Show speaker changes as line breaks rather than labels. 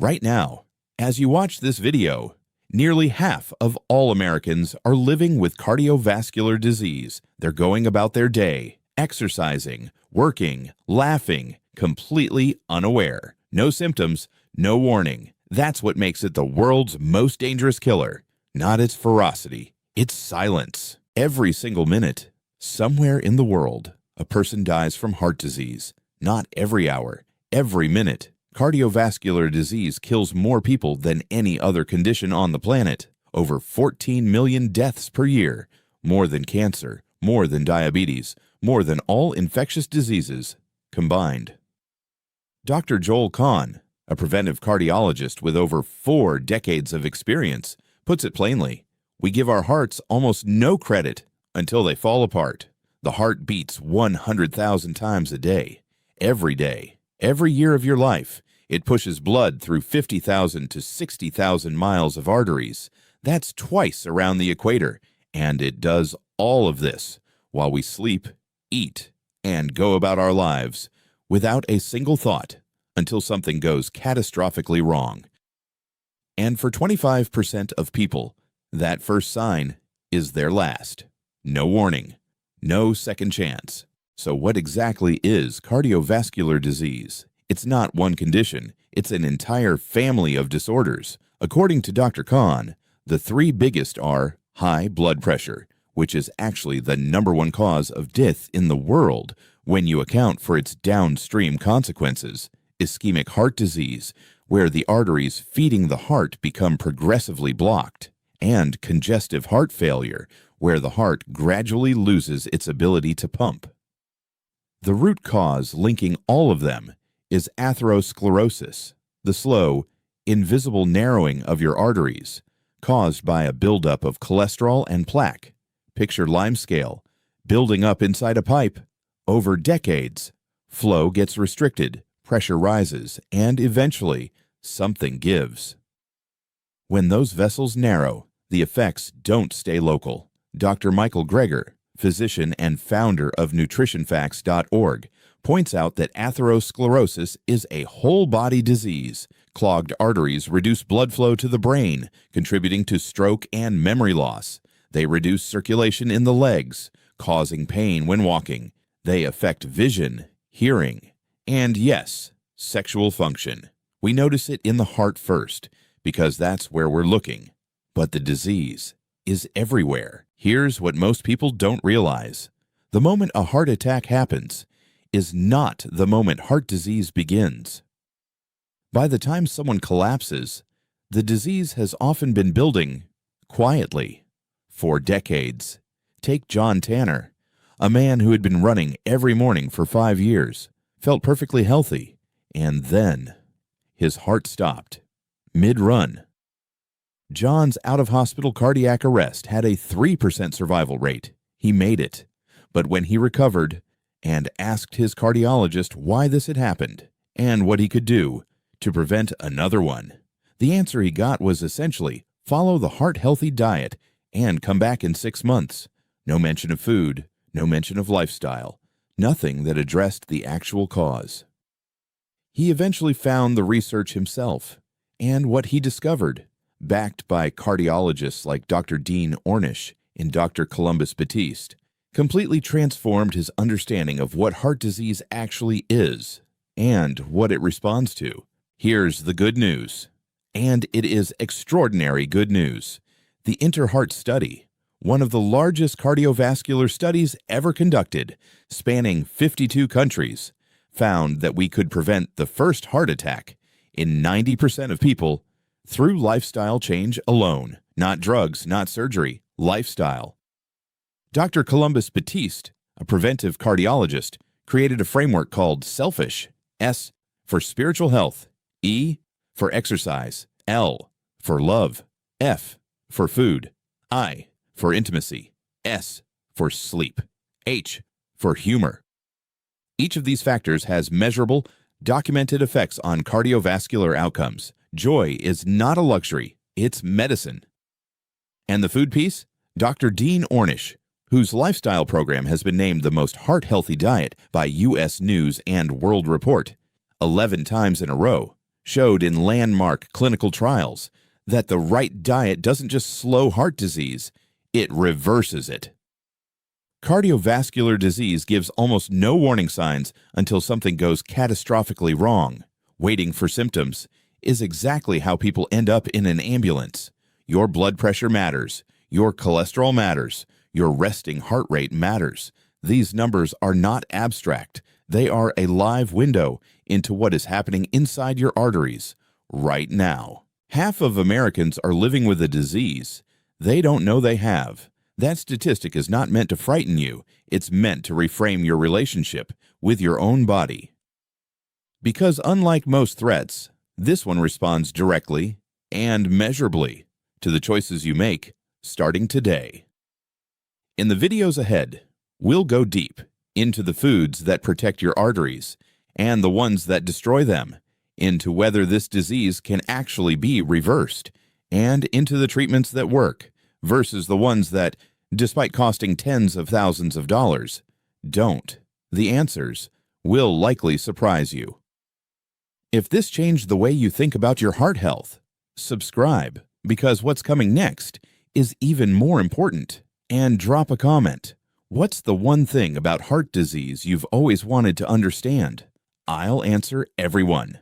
Right now, as you watch this video, nearly half of all Americans are living with cardiovascular disease. They're going about their day, exercising, working, laughing, completely unaware. No symptoms, no warning. That's what makes it the world's most dangerous killer. Not its ferocity, its silence. Every single minute, somewhere in the world, a person dies from heart disease. Not every hour, every minute. Cardiovascular disease kills more people than any other condition on the planet. Over 14 million deaths per year. More than cancer, more than diabetes, more than all infectious diseases combined. Dr. Joel Kahn, a preventive cardiologist with over 4 decades of experience, puts it plainly. We give our hearts almost no credit until they fall apart. The heart beats 100,000 times a day. Every day, every year of your life, it pushes blood through 50,000 to 60,000 miles of arteries. That's twice around the equator, and it does all of this while we sleep, eat, and go about our lives without a single thought until something goes catastrophically wrong. And for 25% of people, that first sign is their last. No warning, no second chance. So what exactly is cardiovascular disease? It's not one condition, it's an entire family of disorders. According to Dr. Kahn, the 3 biggest are high blood pressure, which is actually the #1 cause of death in the world when you account for its downstream consequences. Ischemic heart disease, where the arteries feeding the heart become progressively blocked. And congestive heart failure, where the heart gradually loses its ability to pump. The root cause linking all of them is atherosclerosis, the slow, invisible narrowing of your arteries, caused by a buildup of cholesterol and plaque. Picture limescale, building up inside a pipe. Over decades, flow gets restricted, pressure rises, and eventually, something gives. When those vessels narrow, the effects don't stay local. Dr. Michael Greger, physician and founder of nutritionfacts.org, points out that atherosclerosis is a whole-body disease. Clogged arteries reduce blood flow to the brain, contributing to stroke and memory loss. They reduce circulation in the legs, causing pain when walking. They affect vision, hearing, and yes, sexual function. We notice it in the heart first, because that's where we're looking. But the disease is everywhere. Here's what most people don't realize. The moment a heart attack happens is not the moment heart disease begins. By the time someone collapses, the disease has often been building quietly for decades. Take John Tanner, a man who had been running every morning for 5 years, felt perfectly healthy, and then his heart stopped mid-run. John's out-of-hospital cardiac arrest had a 3% survival rate. He made it. But when he recovered and asked his cardiologist why this had happened and what he could do to prevent another one, the answer he got was essentially follow the heart-healthy diet and come back in 6 months. No mention of food, no mention of lifestyle, nothing that addressed the actual cause. He eventually found the research himself, and what he discovered, backed by cardiologists like Dr. Dean Ornish and Dr. Columbus Batiste, completely transformed his understanding of what heart disease actually is and what it responds to. Here's the good news, and it is extraordinary good news. The InterHeart study, one of the largest cardiovascular studies ever conducted, spanning 52 countries, found that we could prevent the first heart attack in 90% of people through lifestyle change alone. Not drugs, not surgery, lifestyle. Dr. Columbus Batiste, a preventive cardiologist, created a framework called SELFISH. S for spiritual health, E for exercise, L for love, F for food, I for intimacy, S for sleep, H for humor. Each of these factors has measurable, documented effects on cardiovascular outcomes. Joy is not a luxury, it's medicine. And the food piece? Dr. Dean Ornish, whose lifestyle program has been named the most heart-healthy diet by U.S. News and World Report 11 times in a row, showed in landmark clinical trials that the right diet doesn't just slow heart disease, it reverses it. Cardiovascular disease gives almost no warning signs until something goes catastrophically wrong. Waiting for symptoms is exactly how people end up in an ambulance. Your blood pressure matters. Your cholesterol matters. Your resting heart rate matters. These numbers are not abstract. They are a live window into what is happening inside your arteries right now. Half of Americans are living with a disease they don't know they have. That statistic is not meant to frighten you. It's meant to reframe your relationship with your own body. Because unlike most threats, this one responds directly and measurably to the choices you make starting today. In the videos ahead, we'll go deep into the foods that protect your arteries and the ones that destroy them, into whether this disease can actually be reversed, and into the treatments that work versus the ones that, despite costing tens of thousands of dollars, don't. The answers will likely surprise you. If this changed the way you think about your heart health, subscribe, because what's coming next is even more important. And drop a comment. What's the one thing about heart disease you've always wanted to understand? I'll answer every one.